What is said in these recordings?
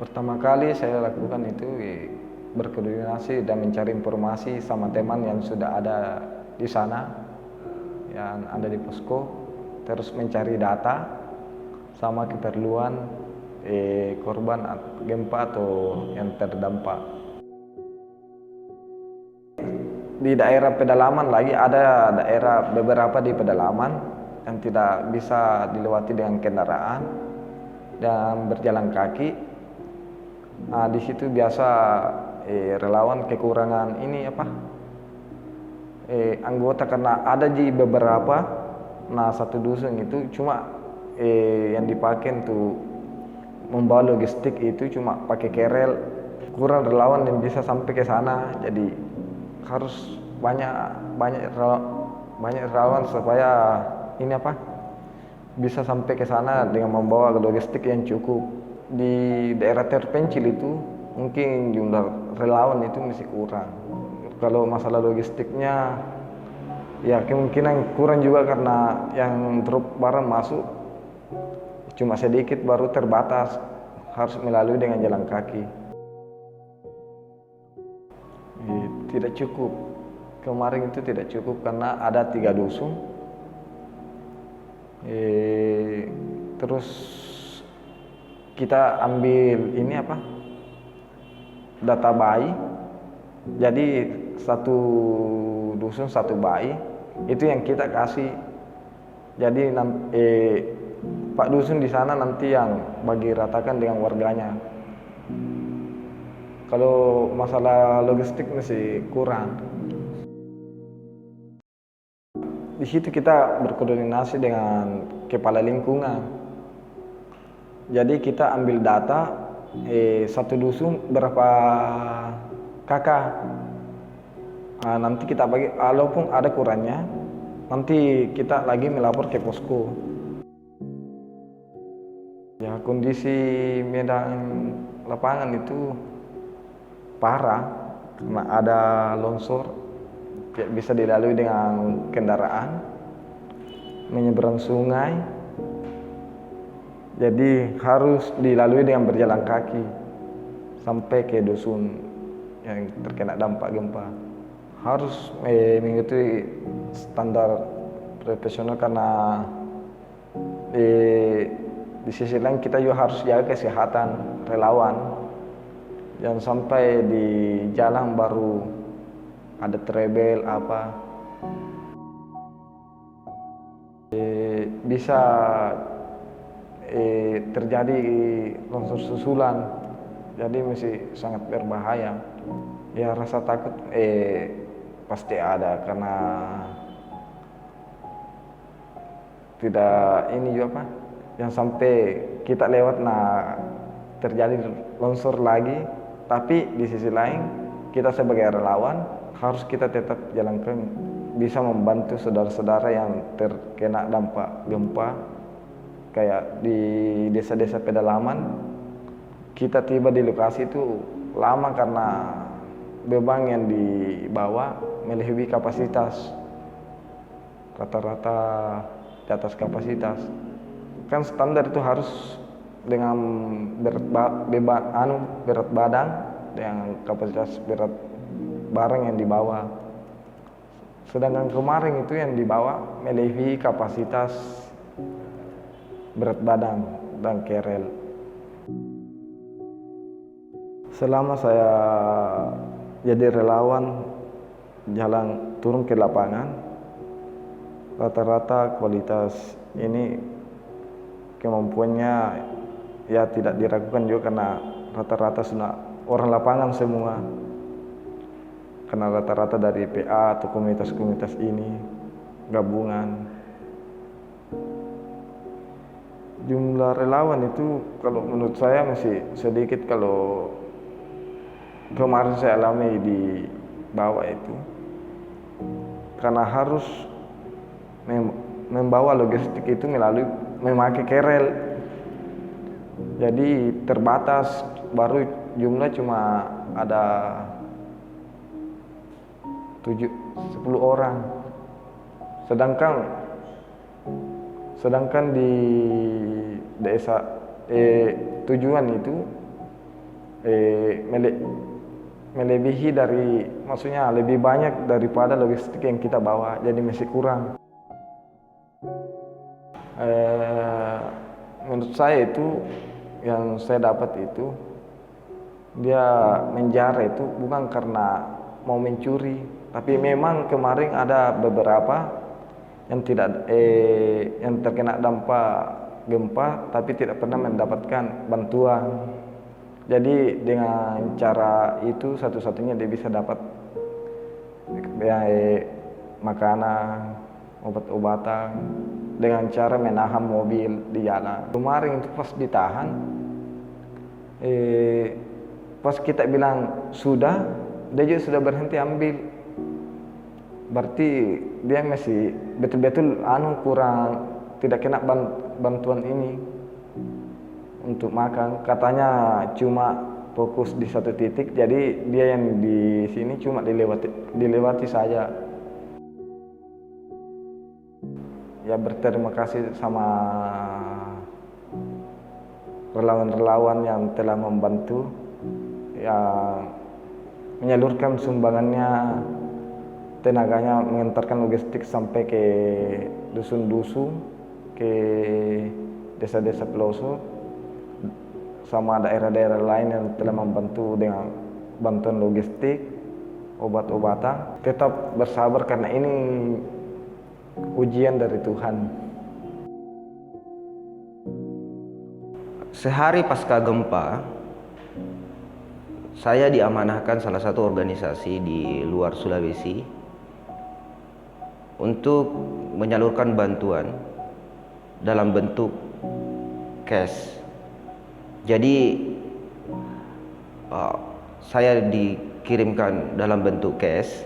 Pertama kali saya lakukan itu berkoordinasi dan mencari informasi sama teman yang sudah ada di sana, yang ada di posko, terus mencari data sama keperluan korban gempa atau yang terdampak. Di daerah pedalaman lagi ada daerah beberapa di pedalaman yang tidak bisa dilewati dengan kendaraan dan berjalan kaki. Nah, di situ biasa relawan kekurangan anggota karena ada di beberapa. Nah, satu dusun itu cuma yang dipakai untuk membawa logistik itu cuma pakai kerel. Kurang relawan yang bisa sampai ke sana, jadi harus banyak relawan supaya bisa sampai ke sana dengan membawa logistik yang cukup. Di daerah terpencil itu mungkin jumlah relawan itu masih kurang. Kalau masalah logistiknya ya kemungkinan kurang juga karena yang truk barang masuk cuma sedikit, baru terbatas, harus melalui dengan jalan kaki. Tidak cukup. Kemarin itu tidak cukup karena ada 3 dusun. Terus kita ambil data bayi. Jadi satu dusun satu bayi itu yang kita kasih. Jadi Pak dusun di sana nanti yang bagi ratakan dengan warganya. Kalau masalah logistik masih kurang. Di situ kita berkoordinasi dengan kepala lingkungan. Jadi kita ambil data satu dusun berapa kakak. Nah, nanti kita bagi, walaupun ada kurangnya, nanti kita lagi melapor ke posko. Ya, kondisi medan lapangan itu parah karena ada longsor, tidak bisa dilalui dengan kendaraan, menyeberang sungai, jadi harus dilalui dengan berjalan kaki sampai ke dusun yang terkena dampak gempa. Harus mengikuti standar profesional karena di sisi lain kita juga harus jaga kesehatan relawan. Jangan sampai di jalan baru ada trouble bisa terjadi longsor susulan, jadi masih sangat berbahaya. Ya, rasa takut pasti ada karena tidak yang sampai kita lewat terjadi longsor lagi. Tapi di sisi lain kita sebagai relawan harus kita tetap jalankan, bisa membantu saudara-saudara yang terkena dampak gempa. Kayak di desa-desa pedalaman, kita tiba di lokasi itu lama karena beban yang dibawa melebihi kapasitas, rata-rata di atas kapasitas. Kan standar itu harus dengan berat badan dengan kapasitas berat barang yang dibawa. Sedangkan kemarin itu yang dibawa melebihi kapasitas berat badan dan kerel. Selama saya jadi relawan turun ke lapangan, rata-rata kualitas ini kemampuannya ya tidak diragukan juga karena rata-rata sudah orang lapangan semua. Karena rata-rata dari PA atau komunitas-komunitas ini gabungan. Jumlah relawan itu kalau menurut saya masih sedikit kalau kemarin saya alami di bawah itu. Karena harus membawa logistik itu melalui memakai kerel. Jadi terbatas, baru jumlah cuma ada 10 orang. Sedangkan di desa tujuan itu melebihi dari, maksudnya lebih banyak daripada logistik yang kita bawa, jadi masih kurang. Menurut saya itu yang saya dapat itu, dia menjara itu bukan karena mau mencuri, tapi memang kemarin ada beberapa yang yang terkena dampak gempa tapi tidak pernah mendapatkan bantuan. Jadi dengan cara itu satu-satunya dia bisa dapat makanan, obat-obatan, dengan cara menahan mobil di jalan. Kemarin itu pas ditahan, pas kita bilang sudah, dia juga sudah berhenti ambil. Berarti dia masih betul-betul kurang, tidak kena bantuan ini untuk makan. Katanya cuma fokus di satu titik, jadi dia yang di sini cuma dilewati saja. Ya berterima kasih sama relawan-relawan yang telah membantu, yang menyalurkan sumbangannya, tenaganya mengantarkan logistik sampai ke dusun-dusun, ke desa-desa pelosok, sama daerah-daerah lain yang telah membantu dengan bantuan logistik, obat-obatan. Tetap bersabar karena ini ujian dari Tuhan. Sehari pasca gempa, saya diamanahkan salah satu organisasi di luar Sulawesi untuk menyalurkan bantuan dalam bentuk cash. Jadi saya dikirimkan dalam bentuk cash,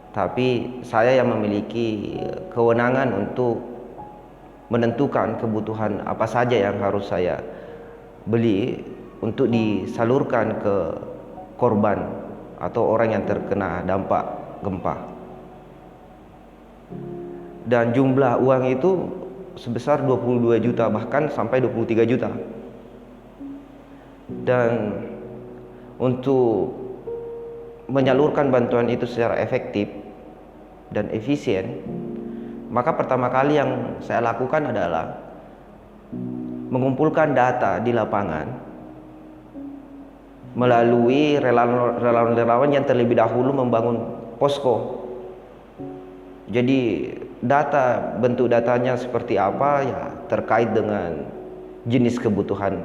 tapi saya yang memiliki kewenangan untuk menentukan kebutuhan apa saja yang harus saya beli untuk disalurkan ke korban atau orang yang terkena dampak gempa. Dan jumlah uang itu sebesar 22 juta, bahkan sampai 23 juta. Dan untuk menyalurkan bantuan itu secara efektif dan efisien, maka pertama kali yang saya lakukan adalah mengumpulkan data di lapangan melalui relawan-relawan yang terlebih dahulu membangun posko. Jadi bentuk datanya seperti apa, ya terkait dengan jenis kebutuhan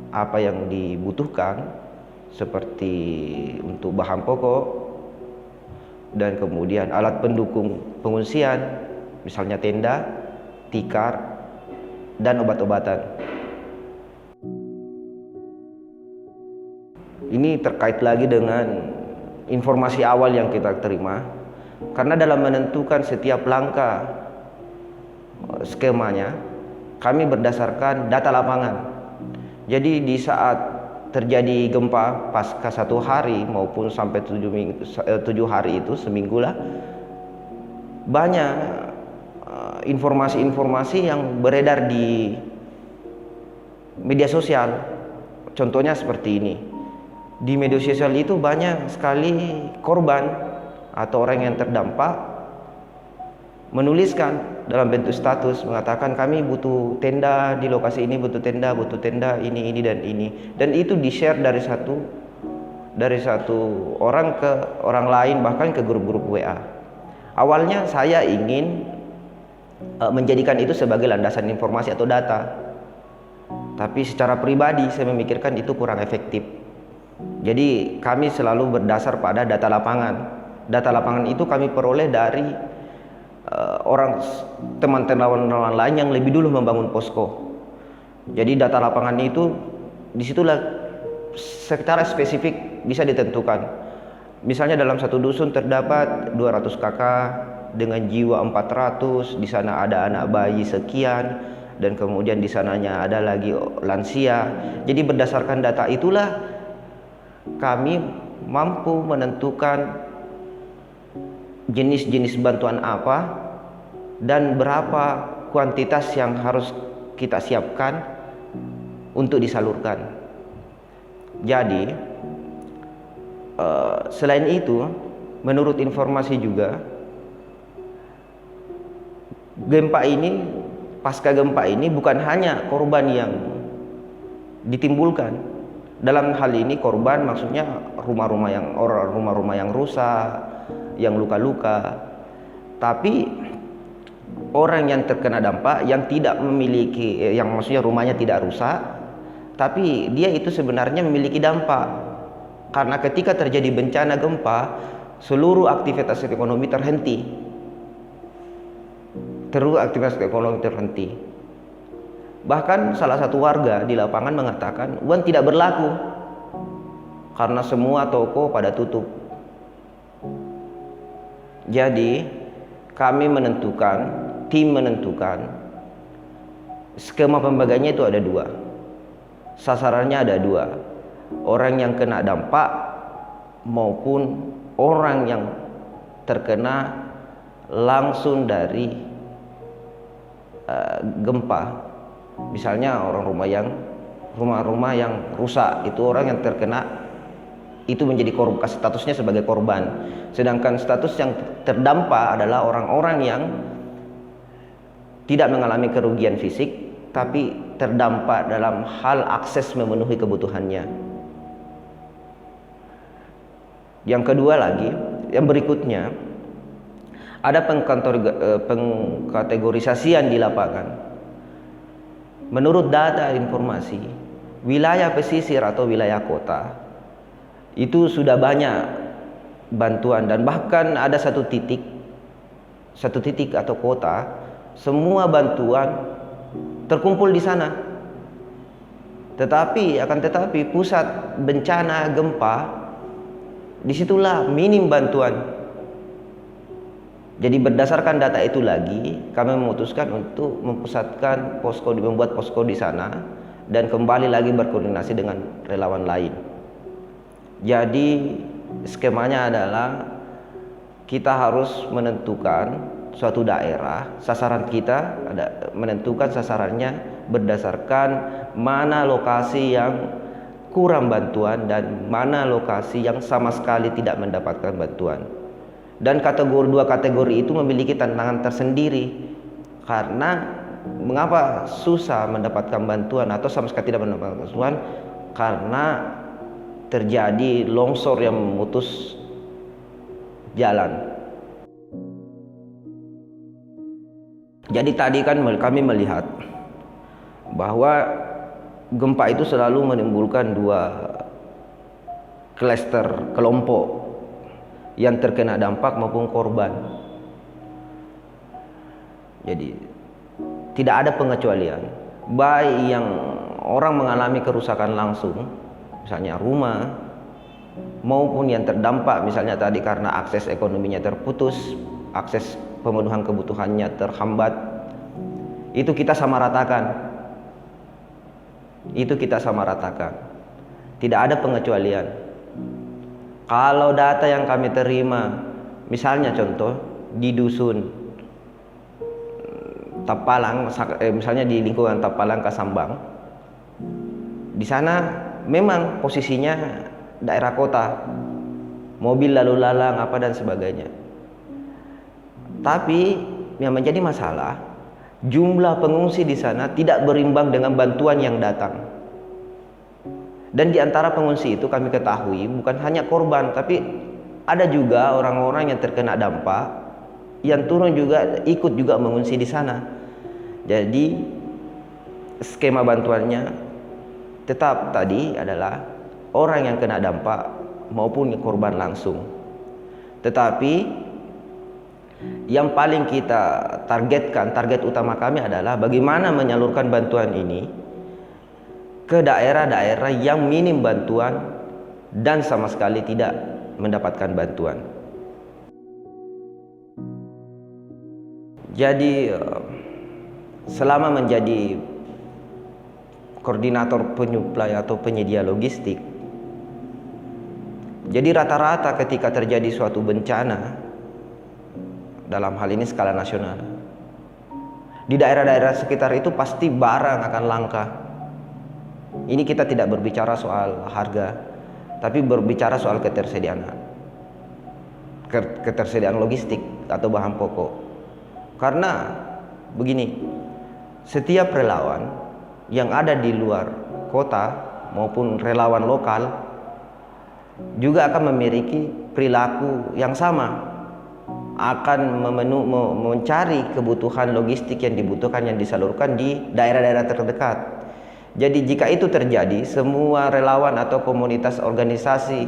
apa yang dibutuhkan, seperti untuk bahan pokok dan kemudian alat pendukung pengungsian, misalnya tenda, tikar, dan obat-obatan. Ini terkait lagi dengan informasi awal yang kita terima, karena dalam menentukan setiap langkah skemanya, kami berdasarkan data lapangan. Jadi di saat terjadi gempa pasca 1 hari maupun sampai 7 hari itu, seminggu lah, banyak informasi-informasi yang beredar di media sosial. Contohnya seperti ini. Di media sosial itu banyak sekali korban atau orang yang terdampak menuliskan dalam bentuk status, mengatakan kami butuh tenda di lokasi ini, butuh tenda ini dan ini, dan itu di-share dari satu orang ke orang lain, bahkan ke grup-grup WA. Awalnya saya ingin menjadikan itu sebagai landasan informasi atau data, tapi secara pribadi saya memikirkan itu kurang efektif. Jadi kami selalu berdasar pada data lapangan. Data lapangan itu kami peroleh dari teman-teman lain yang lebih dulu membangun posko. Jadi data lapangan itu disitulah secara spesifik bisa ditentukan. Misalnya dalam satu dusun terdapat 200 kakak dengan jiwa 400, di sana ada anak bayi sekian, dan kemudian di sananya ada lagi lansia. Jadi berdasarkan data itulah kami mampu menentukan jenis-jenis bantuan apa dan berapa kuantitas yang harus kita siapkan untuk disalurkan. Jadi selain itu, menurut informasi juga, pasca gempa ini bukan hanya korban yang ditimbulkan. Dalam hal ini korban maksudnya rumah-rumah yang rusak, yang luka-luka. Tapi orang yang terkena dampak yang tidak memiliki, yang maksudnya rumahnya tidak rusak, tapi dia itu sebenarnya memiliki dampak. Karena ketika terjadi bencana gempa, seluruh aktivitas ekonomi terhenti. Bahkan salah satu warga di lapangan mengatakan uang tidak berlaku karena semua toko pada tutup. Jadi tim menentukan skema pembagiannya itu ada dua. Sasarannya ada dua. Orang yang kena dampak maupun orang yang terkena langsung dari gempa. Misalnya rumah-rumah yang rusak, itu orang yang terkena itu menjadi statusnya sebagai korban. Sedangkan status yang terdampak adalah orang-orang yang tidak mengalami kerugian fisik tapi terdampak dalam hal akses memenuhi kebutuhannya. Yang kedua lagi, yang berikutnya ada pengkategorisasian di lapangan. Menurut data informasi, wilayah pesisir atau wilayah kota itu sudah banyak bantuan, dan bahkan ada satu titik atau kota semua bantuan terkumpul di sana. Tetapi pusat bencana gempa disitulah minim bantuan. Jadi berdasarkan data itu lagi, kami memutuskan untuk membuat posko di sana dan kembali lagi berkoordinasi dengan relawan lain. Jadi skemanya adalah kita harus menentukan suatu daerah, menentukan sasarannya berdasarkan mana lokasi yang kurang bantuan dan mana lokasi yang sama sekali tidak mendapatkan bantuan. Dan dua kategori itu memiliki tantangan tersendiri. Karena mengapa susah mendapatkan bantuan atau sama sekali tidak mendapatkan bantuan? Karena terjadi longsor yang memutus jalan. Jadi tadi kan kami melihat bahwa gempa itu selalu menimbulkan dua kelompok yang terkena dampak maupun korban. Jadi tidak ada pengecualian, baik yang orang mengalami kerusakan langsung, misalnya rumah, maupun yang terdampak misalnya tadi karena akses ekonominya terputus, akses pemenuhan kebutuhannya terhambat. Itu kita samaratakan. Tidak ada pengecualian. Kalau data yang kami terima, misalnya contoh di dusun Tapalang, misalnya di lingkungan Tapalang Kasambang, di sana memang posisinya daerah kota, mobil lalu lalang dan sebagainya. Tapi yang menjadi masalah, jumlah pengungsi di sana tidak berimbang dengan bantuan yang datang. Dan di antara pengungsi itu kami ketahui bukan hanya korban, tapi ada juga orang-orang yang terkena dampak yang ikut juga mengungsi di sana. Jadi skema bantuannya tetap tadi adalah orang yang kena dampak maupun korban langsung. Tetapi yang paling kita target utama kami adalah bagaimana menyalurkan bantuan ini ke daerah-daerah yang minim bantuan dan sama sekali tidak mendapatkan bantuan. Jadi selama menjadi koordinator penyuplai atau penyedia logistik, jadi rata-rata ketika terjadi suatu bencana, dalam hal ini skala nasional, di daerah-daerah sekitar itu pasti barang akan langka. Ini kita tidak berbicara soal harga, tapi berbicara soal ketersediaan logistik atau bahan pokok. Karena begini, setiap relawan yang ada di luar kota maupun relawan lokal juga akan memiliki perilaku yang sama, akan mencari kebutuhan logistik yang dibutuhkan, yang disalurkan di daerah-daerah terdekat. Jadi jika itu terjadi, semua relawan atau komunitas organisasi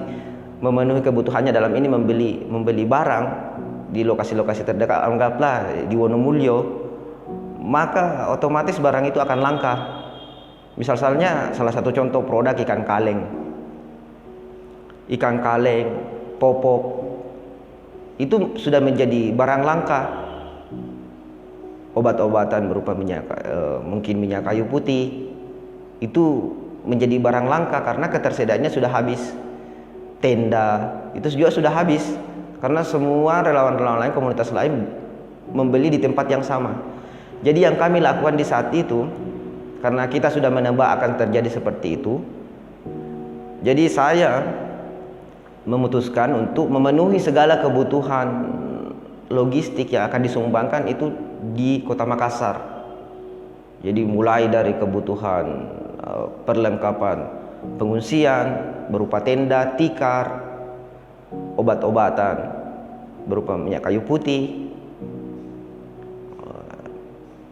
memenuhi kebutuhannya, dalam ini membeli barang di lokasi-lokasi terdekat, anggaplah di Wonomulyo, maka otomatis barang itu akan langka. Misalnya salah satu contoh produk ikan kaleng, popok, itu sudah menjadi barang langka. Obat-obatan berupa mungkin minyak kayu putih, itu menjadi barang langka karena ketersediaannya sudah habis. Tenda itu juga sudah habis karena semua relawan-relawan lain, komunitas lain membeli di tempat yang sama. Jadi yang kami lakukan di saat itu, karena kita sudah menebak akan terjadi seperti itu, jadi saya memutuskan untuk memenuhi segala kebutuhan logistik yang akan disumbangkan itu di Kota Makassar. Jadi mulai dari kebutuhan perlengkapan pengungsian berupa tenda, tikar, obat-obatan berupa minyak kayu putih,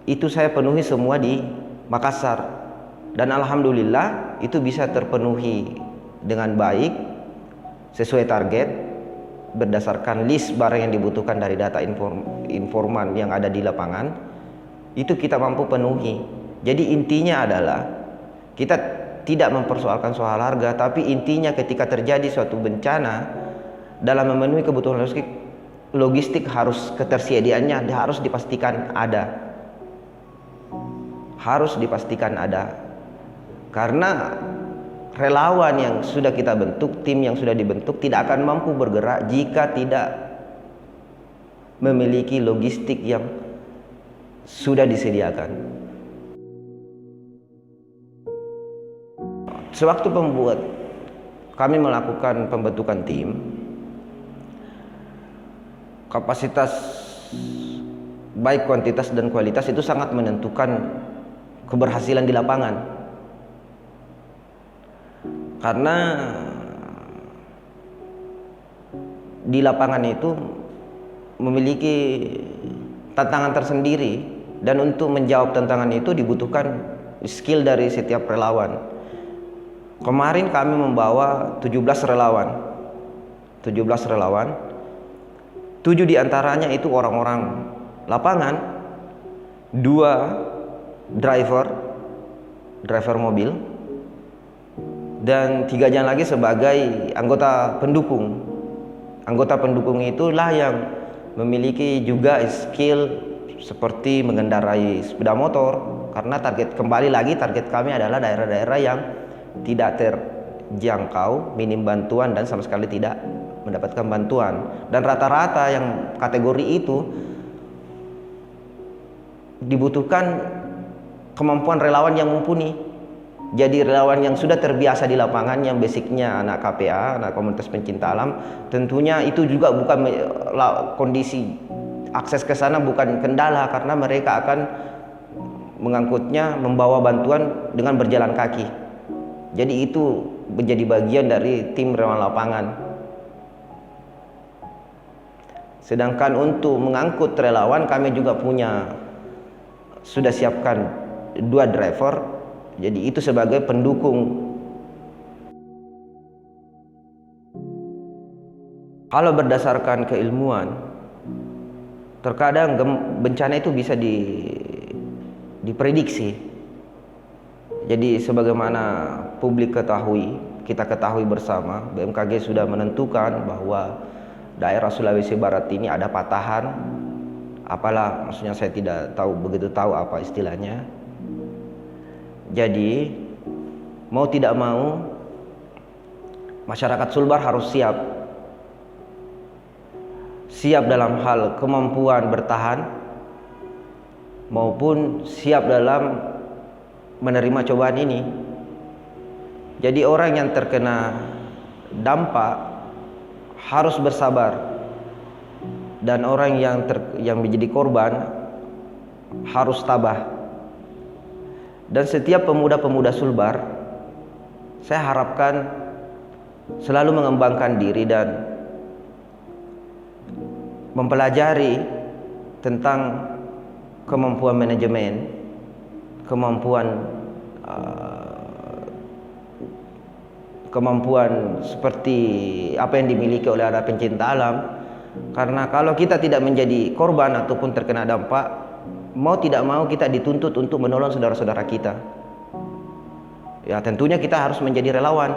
itu saya penuhi semua di Makassar. Dan alhamdulillah itu bisa terpenuhi dengan baik sesuai target berdasarkan list barang yang dibutuhkan dari data informan yang ada di lapangan. Itu kita mampu penuhi. Jadi intinya adalah kita tidak mempersoalkan soal harga, tapi intinya ketika terjadi suatu bencana, dalam memenuhi kebutuhan logistik harus ketersediaannya harus dipastikan ada. Harus dipastikan ada. Karena relawan yang sudah kita bentuk, tim yang sudah dibentuk tidak akan mampu bergerak jika tidak memiliki logistik yang sudah disediakan. Sewaktu kami melakukan pembentukan tim, kapasitas baik kuantitas dan kualitas itu sangat menentukan keberhasilan di lapangan. Karena di lapangan itu memiliki tantangan tersendiri, dan untuk menjawab tantangan itu dibutuhkan skill dari setiap relawan. Kemarin kami membawa 17 relawan. 7 diantaranya itu orang-orang lapangan, 2 driver mobil, dan 3 lagi sebagai anggota pendukung. Anggota pendukung itulah yang memiliki juga skill seperti mengendarai sepeda motor, karena target kami adalah daerah-daerah yang tidak terjangkau, minim bantuan dan sama sekali tidak mendapatkan bantuan. Dan rata-rata yang kategori itu dibutuhkan kemampuan relawan yang mumpuni. Jadi relawan yang sudah terbiasa di lapangan, yang basicnya anak KPA, anak komunitas pencinta alam, tentunya itu juga bukan kondisi akses ke sana bukan kendala, karena mereka akan mengangkutnya, membawa bantuan dengan berjalan kaki. Jadi itu menjadi bagian dari tim relawan lapangan. Sedangkan untuk mengangkut relawan, kami juga sudah siapkan 2 driver. Jadi itu sebagai pendukung. Kalau berdasarkan keilmuan, terkadang bencana itu bisa diprediksi. Jadi sebagaimana kita ketahui bersama, BMKG sudah menentukan bahwa daerah Sulawesi Barat ini ada patahan. Maksudnya saya tidak begitu tahu apa istilahnya. Jadi mau tidak mau masyarakat Sulbar harus siap dalam hal kemampuan bertahan maupun siap dalam menerima cobaan ini. Jadi orang yang terkena dampak harus bersabar, dan orang yang menjadi korban harus tabah. Dan setiap pemuda-pemuda Sulbar, saya harapkan selalu mengembangkan diri dan mempelajari tentang kemampuan manajemen, kemampuan seperti apa yang dimiliki oleh anak pencinta alam. Karena kalau kita tidak menjadi korban ataupun terkena dampak, mau tidak mau kita dituntut untuk menolong saudara-saudara kita. Ya tentunya kita harus menjadi relawan,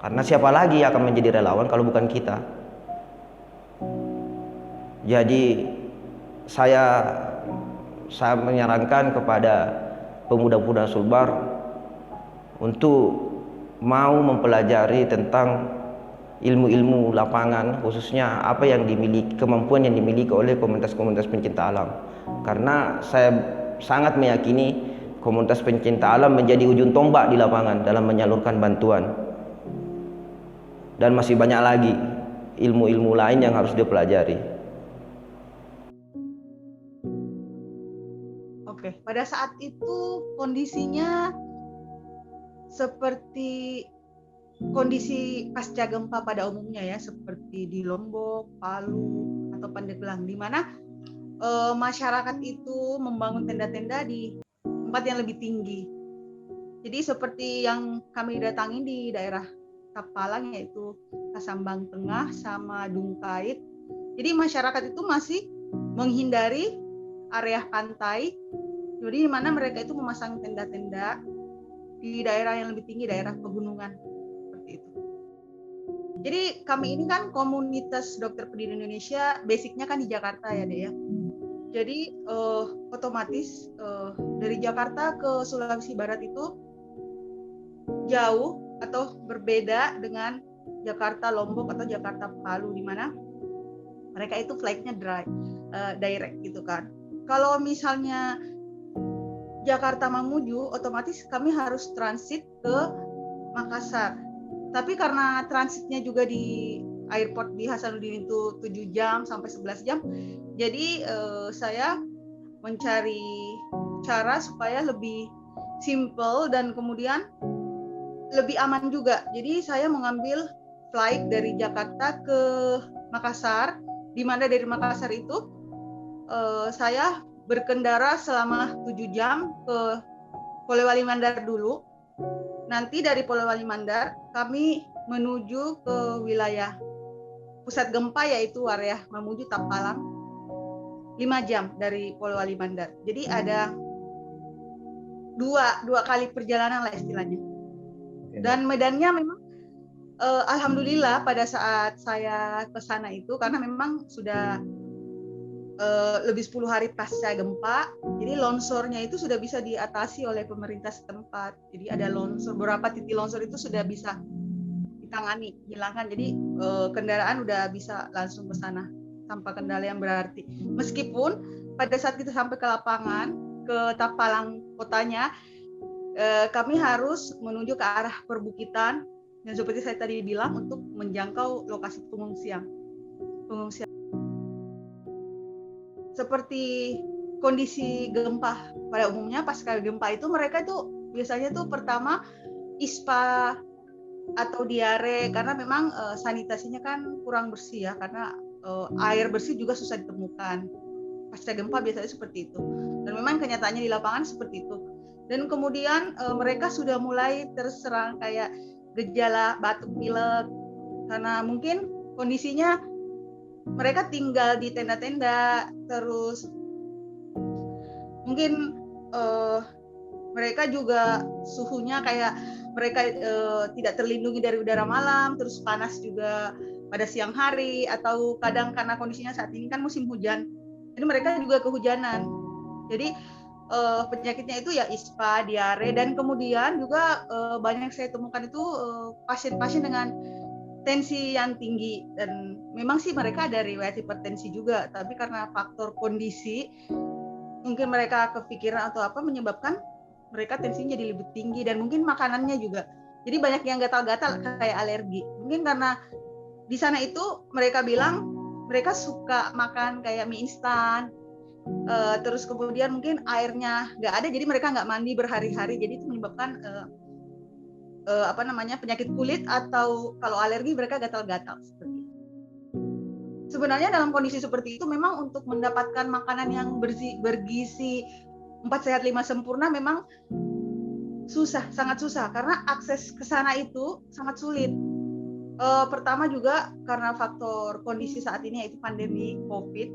karena siapa lagi yang akan menjadi relawan kalau bukan kita. Jadi saya menyarankan kepada pemuda-pemuda Sulbar untuk mau mempelajari tentang ilmu-ilmu lapangan, khususnya apa yang dimiliki, kemampuan yang dimiliki oleh komunitas-komunitas pencinta alam. Karena saya sangat meyakini komunitas pencinta alam menjadi ujung tombak di lapangan dalam menyalurkan bantuan. Dan masih banyak lagi ilmu-ilmu lain yang harus dipelajari. Oke, pada saat itu kondisinya seperti kondisi pasca gempa pada umumnya ya, seperti di Lombok, Palu, atau Pandeglang, di mana masyarakat itu membangun tenda-tenda di tempat yang lebih tinggi. Jadi seperti yang kami datangi di daerah Tapalang, yaitu Kasambang Tengah sama Dungkait. Jadi masyarakat itu masih menghindari area pantai. Jadi di mana mereka itu memasang tenda-tenda di daerah yang lebih tinggi, daerah pegunungan seperti itu. Jadi kami ini kan komunitas dokter pediri Indonesia, basicnya kan di Jakarta ya Dea. Jadi otomatis dari Jakarta ke Sulawesi Barat itu jauh atau berbeda dengan Jakarta Lombok atau Jakarta Palu, di mana mereka itu flightnya direct gitu kan. Kalau misalnya Jakarta Mamuju, otomatis kami harus transit ke Makassar. Tapi karena transitnya juga di airport di Hasanuddin itu 7 jam sampai 11 jam, jadi saya mencari cara supaya lebih simple dan kemudian lebih aman juga. Jadi saya mengambil flight dari Jakarta ke Makassar, di mana dari Makassar itu saya berkendara selama 7 jam ke Polewali Mandar dulu. Nanti dari Polewali Mandar kami menuju ke wilayah pusat gempa, yaitu area Mamuju Tapalang, 5 jam dari Polewali Mandar. Jadi ada dua kali perjalanan lah istilahnya. Dan medannya memang alhamdulillah pada saat saya ke sana itu, karena memang sudah lebih 10 hari pasca gempa, jadi longsornya itu sudah bisa diatasi oleh pemerintah setempat. Jadi ada longsor, beberapa titik longsor itu sudah bisa ditangani, hilangkan. Jadi kendaraan udah bisa langsung ke sana tanpa kendala yang berarti. Meskipun pada saat kita sampai ke lapangan, ke Tapalang kotanya, kami harus menuju ke arah perbukitan, dan seperti saya tadi bilang, untuk menjangkau lokasi pengungsian. Seperti kondisi gempa pada umumnya, pasca gempa itu mereka itu biasanya tuh pertama ISPA atau diare, karena memang sanitasinya kan kurang bersih ya, karena air bersih juga susah ditemukan. Pasca gempa biasanya seperti itu, dan memang kenyataannya di lapangan seperti itu. Dan kemudian mereka sudah mulai terserang kayak gejala batuk pilek, karena mungkin kondisinya mereka tinggal di tenda-tenda, terus mungkin mereka juga suhunya kayak mereka tidak terlindungi dari udara malam, terus panas juga pada siang hari, atau kadang karena kondisinya saat ini kan musim hujan, jadi mereka juga kehujanan. Jadi penyakitnya itu ya ISPA, diare, dan kemudian juga banyak saya temukan itu pasien-pasien dengan tensi yang tinggi, dan memang sih mereka ada riwayat hipertensi juga, tapi karena faktor kondisi mungkin mereka kepikiran atau apa menyebabkan mereka tensinya jadi lebih tinggi, dan mungkin makanannya juga Jadi banyak yang gatal-gatal kayak alergi. Mungkin karena di sana itu mereka bilang mereka suka makan kayak mie instan, terus kemudian mungkin airnya nggak ada, jadi mereka nggak mandi berhari-hari, jadi itu menyebabkan penyakit kulit, atau kalau alergi mereka gatal-gatal seperti itu. Sebenarnya dalam kondisi seperti itu memang untuk mendapatkan makanan yang bergizi 4 sehat 5 sempurna memang susah, sangat susah, karena akses ke sana itu sangat sulit. Pertama juga karena faktor kondisi saat ini yaitu pandemi COVID,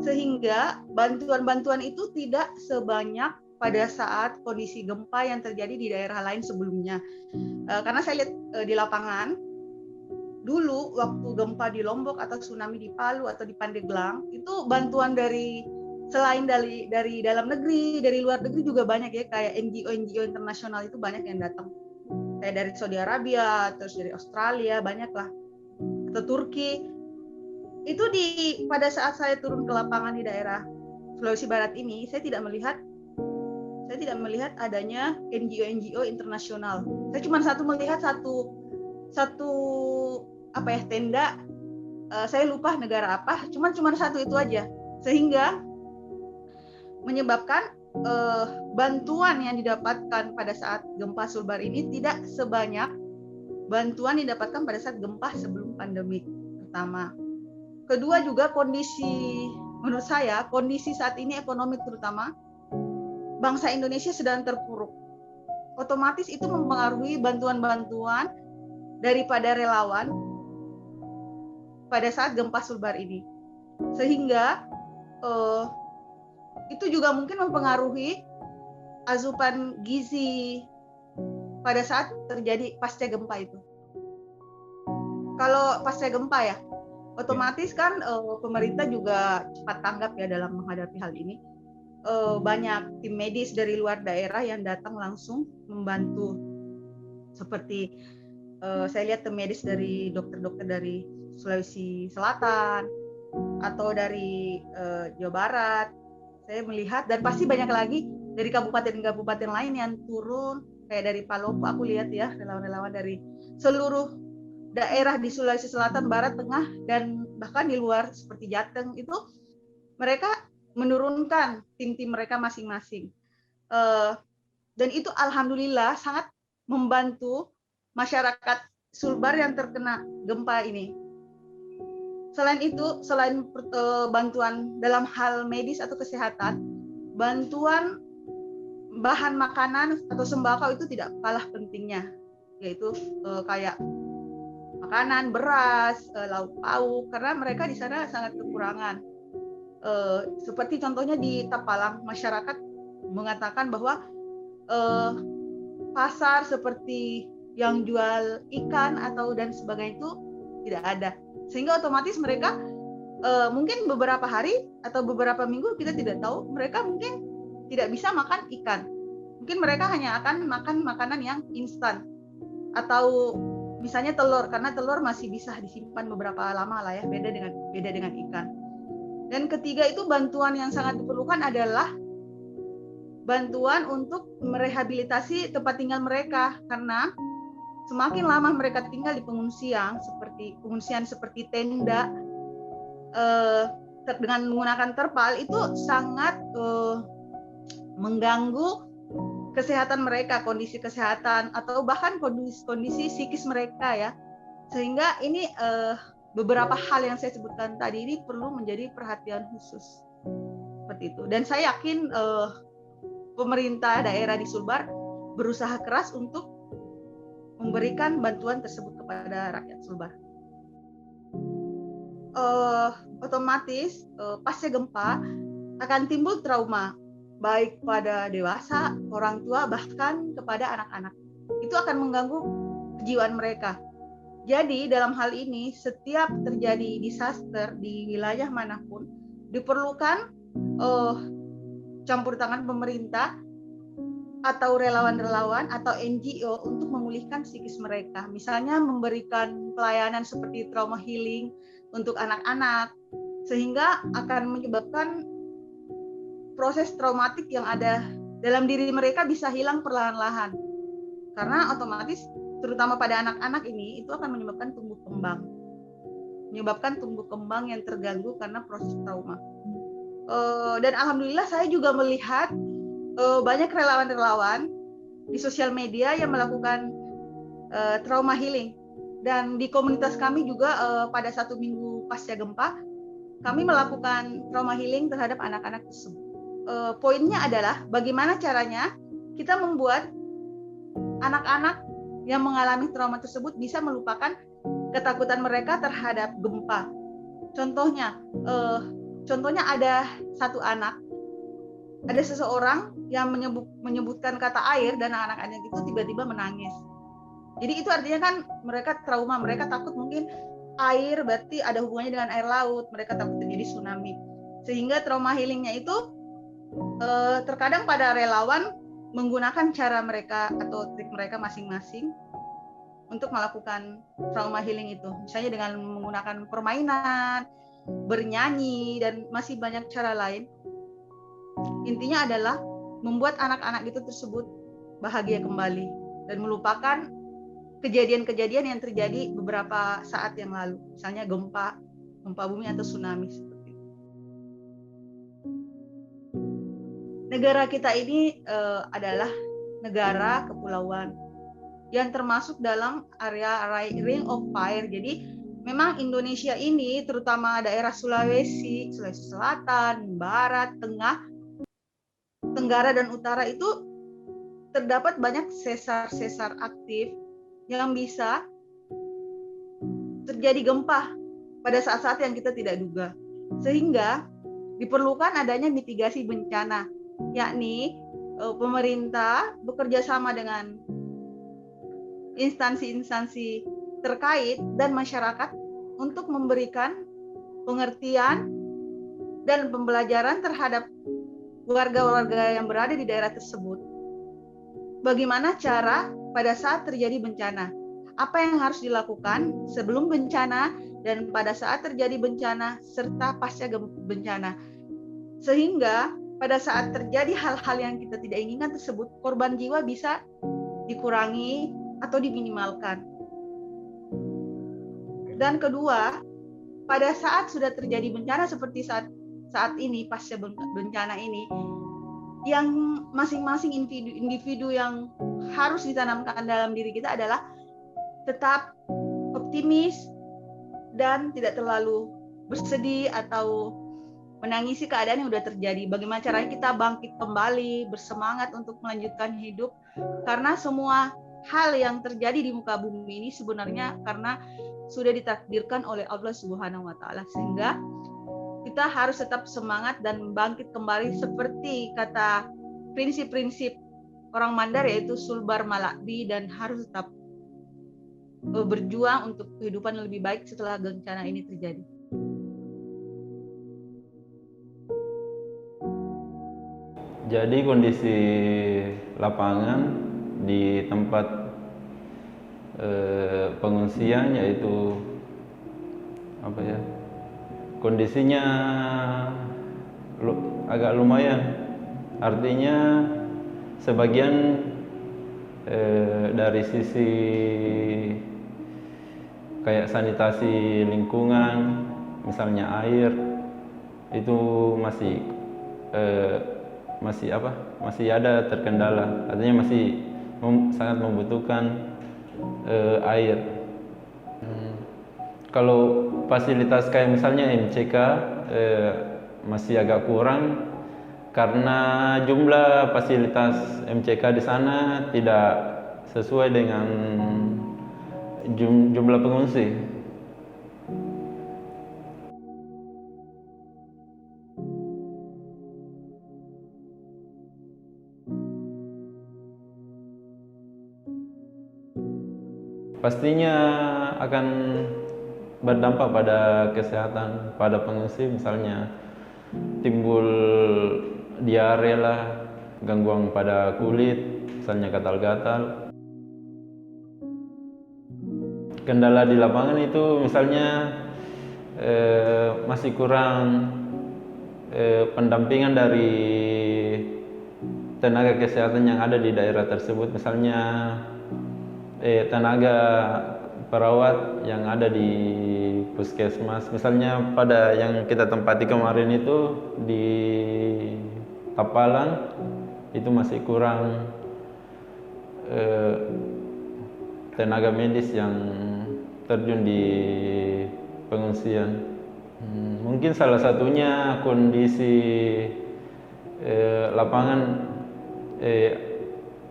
sehingga bantuan-bantuan itu tidak sebanyak pada saat kondisi gempa yang terjadi di daerah lain sebelumnya. Karena saya lihat di lapangan, dulu waktu gempa di Lombok atau tsunami di Palu atau di Pandeglang, itu bantuan selain dari dalam negeri, dari luar negeri juga banyak ya, kayak NGO internasional itu banyak yang datang. Kayak dari Saudi Arabia, terus dari Australia, banyak lah. Atau Turki. Itu pada saat saya turun ke lapangan di daerah Sulawesi Barat ini, saya tidak melihat adanya NGO internasional. Saya cuma melihat satu tenda, saya lupa negara apa, cuma satu itu aja, sehingga menyebabkan bantuan yang didapatkan pada saat gempa Sulbar ini tidak sebanyak bantuan didapatkan pada saat gempa sebelum pandemi pertama. Kedua juga menurut saya kondisi saat ini ekonomi terutama bangsa Indonesia sedang terpuruk. Otomatis itu mempengaruhi bantuan-bantuan daripada relawan pada saat gempa Sulbar ini. Sehingga itu juga mungkin mempengaruhi asupan gizi pada saat terjadi pasca gempa itu. Kalau pasca gempa ya, otomatis kan pemerintah juga cepat tanggap ya dalam menghadapi hal ini. Banyak tim medis dari luar daerah yang datang langsung membantu. Seperti saya lihat tim medis dari dokter-dokter dari Sulawesi Selatan atau dari Jawa Barat. Saya melihat, dan pasti banyak lagi dari kabupaten-kabupaten lain yang turun, kayak dari Palopo aku lihat ya, relawan-relawan dari seluruh daerah di Sulawesi Selatan, Barat, Tengah, dan bahkan di luar seperti Jateng, itu mereka menurunkan tim-tim mereka masing-masing. Dan itu alhamdulillah sangat membantu masyarakat Sulbar yang terkena gempa ini. Selain itu, selain bantuan dalam hal medis atau kesehatan, bantuan bahan makanan atau sembako itu tidak kalah pentingnya, yaitu kayak makanan, beras, lauk pauk, karena mereka di sana sangat kekurangan. Seperti contohnya di Tapalang, masyarakat mengatakan bahwa pasar seperti yang jual ikan atau dan sebagainya itu tidak ada, sehingga otomatis mereka mungkin beberapa hari atau beberapa minggu, kita tidak tahu, mereka mungkin tidak bisa makan ikan. Mungkin mereka hanya akan makan makanan yang instan, atau misalnya telur, karena telur masih bisa disimpan beberapa lama lah ya, beda dengan ikan. Dan ketiga itu bantuan yang sangat diperlukan adalah bantuan untuk merehabilitasi tempat tinggal mereka, karena semakin lama mereka tinggal di pengungsian seperti tenda dengan menggunakan terpal, itu sangat mengganggu kesehatan mereka, kondisi kesehatan atau bahkan kondisi psikis mereka ya. Sehingga ini beberapa hal yang saya sebutkan tadi ini perlu menjadi perhatian khusus seperti itu. Dan saya yakin pemerintah daerah di Sulbar berusaha keras untuk memberikan bantuan tersebut kepada rakyat Sulbar. Otomatis pasca gempa akan timbul trauma, baik pada dewasa, orang tua, bahkan kepada anak-anak. Itu akan mengganggu kejiwaan mereka. Jadi dalam hal ini, setiap terjadi disaster di wilayah manapun, diperlukan campur tangan pemerintah atau relawan-relawan atau NGO untuk memulihkan psikis mereka. Misalnya memberikan pelayanan seperti trauma healing untuk anak-anak, sehingga akan menyebabkan proses traumatik yang ada dalam diri mereka bisa hilang perlahan-lahan. Karena otomatis terutama pada anak-anak ini, itu akan menyebabkan tumbuh kembang yang terganggu karena proses trauma. Dan alhamdulillah saya juga melihat banyak relawan-relawan di sosial media yang melakukan trauma healing. Dan di komunitas kami juga pada 1 minggu pasca gempa, kami melakukan trauma healing terhadap anak-anak tersebut. Poinnya adalah bagaimana caranya kita membuat anak-anak yang mengalami trauma tersebut bisa melupakan ketakutan mereka terhadap gempa. Contohnya ada satu anak, ada seseorang yang menyebutkan kata air dan anak-anak itu tiba-tiba menangis. Jadi itu artinya kan mereka trauma, mereka takut mungkin air berarti ada hubungannya dengan air laut, mereka takut terjadi tsunami. Sehingga trauma healingnya itu terkadang pada relawan menggunakan cara mereka atau trik mereka masing-masing untuk melakukan trauma healing itu. Misalnya dengan menggunakan permainan, bernyanyi, dan masih banyak cara lain. Intinya adalah membuat anak-anak itu tersebut bahagia kembali dan melupakan kejadian-kejadian yang terjadi beberapa saat yang lalu. Misalnya gempa bumi atau tsunami seperti itu. Negara kita ini adalah negara kepulauan yang termasuk dalam area Ring of Fire. Jadi memang Indonesia ini, terutama daerah Sulawesi Selatan, Barat, Tengah, Tenggara, dan Utara itu terdapat banyak sesar-sesar aktif yang bisa terjadi gempa pada saat-saat yang kita tidak duga. Sehingga diperlukan adanya mitigasi bencana, yakni pemerintah bekerja sama dengan instansi-instansi terkait dan masyarakat untuk memberikan pengertian dan pembelajaran terhadap warga-warga yang berada di daerah tersebut. Bagaimana cara pada saat terjadi bencana? Apa yang harus dilakukan sebelum bencana dan pada saat terjadi bencana serta pasca bencana? Sehingga pada saat terjadi hal-hal yang kita tidak inginkan tersebut, korban jiwa bisa dikurangi atau diminimalkan. Dan kedua, pada saat sudah terjadi bencana seperti saat ini, pasca bencana ini, yang masing-masing individu yang harus ditanamkan dalam diri kita adalah tetap optimis dan tidak terlalu bersedih atau menangisi keadaan yang sudah terjadi. Bagaimana caranya kita bangkit kembali, bersemangat untuk melanjutkan hidup, karena semua hal yang terjadi di muka bumi ini sebenarnya karena sudah ditakdirkan oleh Allah Subhanahu wa taala, sehingga kita harus tetap semangat dan bangkit kembali seperti kata prinsip-prinsip orang Mandar, yaitu sulbar malakbi, dan harus tetap berjuang untuk kehidupan yang lebih baik setelah bencana ini terjadi. Jadi kondisi lapangan di tempat pengungsian yaitu kondisinya agak lumayan, artinya sebagian dari sisi kayak sanitasi lingkungan, misalnya air, itu masih ada terkendala, artinya masih sangat membutuhkan air. Kalau fasilitas kayak misalnya MCK masih agak kurang karena jumlah fasilitas MCK di sana tidak sesuai dengan jumlah pengungsi. Pastinya akan berdampak pada kesehatan pada pengungsi, misalnya timbul diare lah, gangguan pada kulit, misalnya gatal-gatal. Kendala di lapangan itu misalnya masih kurang pendampingan dari tenaga kesehatan yang ada di daerah tersebut, misalnya tenaga perawat yang ada di puskesmas. Misalnya pada yang kita tempati kemarin itu di Tapalan itu masih kurang tenaga medis yang terjun di pengungsian. Mungkin salah satunya kondisi lapangan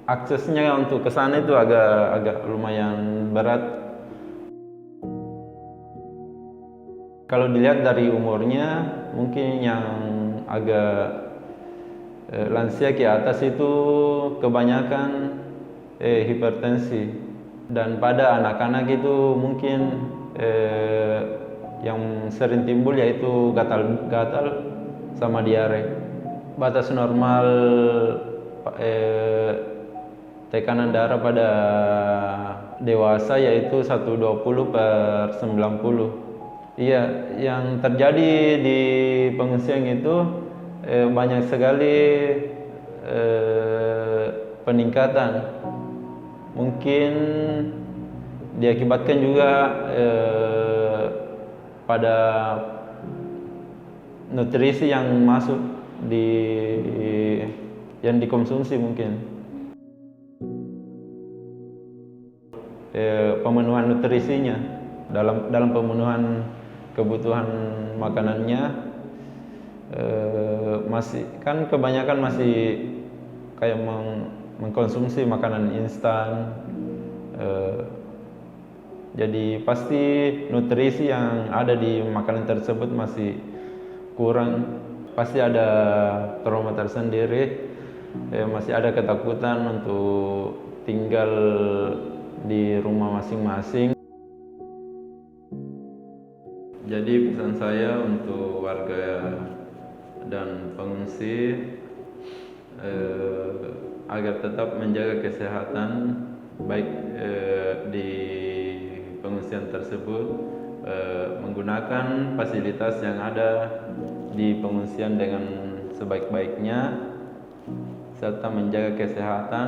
aksesnya untuk ke sana itu agak lumayan berat. Kalau dilihat dari umurnya, mungkin yang agak lansia ke atas itu kebanyakan hipertensi, dan pada anak-anak itu mungkin yang sering timbul yaitu gatal-gatal sama diare. Batas normal tekanan darah pada dewasa yaitu 120/90. Iya, yang terjadi di pengungsian itu banyak sekali peningkatan. Mungkin diakibatkan juga pada nutrisi yang masuk yang dikonsumsi mungkin. Pemenuhan nutrisinya dalam pemenuhan kebutuhan makanannya masih kan kebanyakan masih kayak mengkonsumsi makanan instan, jadi pasti nutrisi yang ada di makanan tersebut masih kurang. Pasti ada trauma tersendiri, masih ada ketakutan untuk tinggal di rumah masing-masing. Jadi pesan saya untuk warga dan pengungsi agar tetap menjaga kesehatan baik di pengungsian tersebut, menggunakan fasilitas yang ada di pengungsian dengan sebaik-baiknya, serta menjaga kesehatan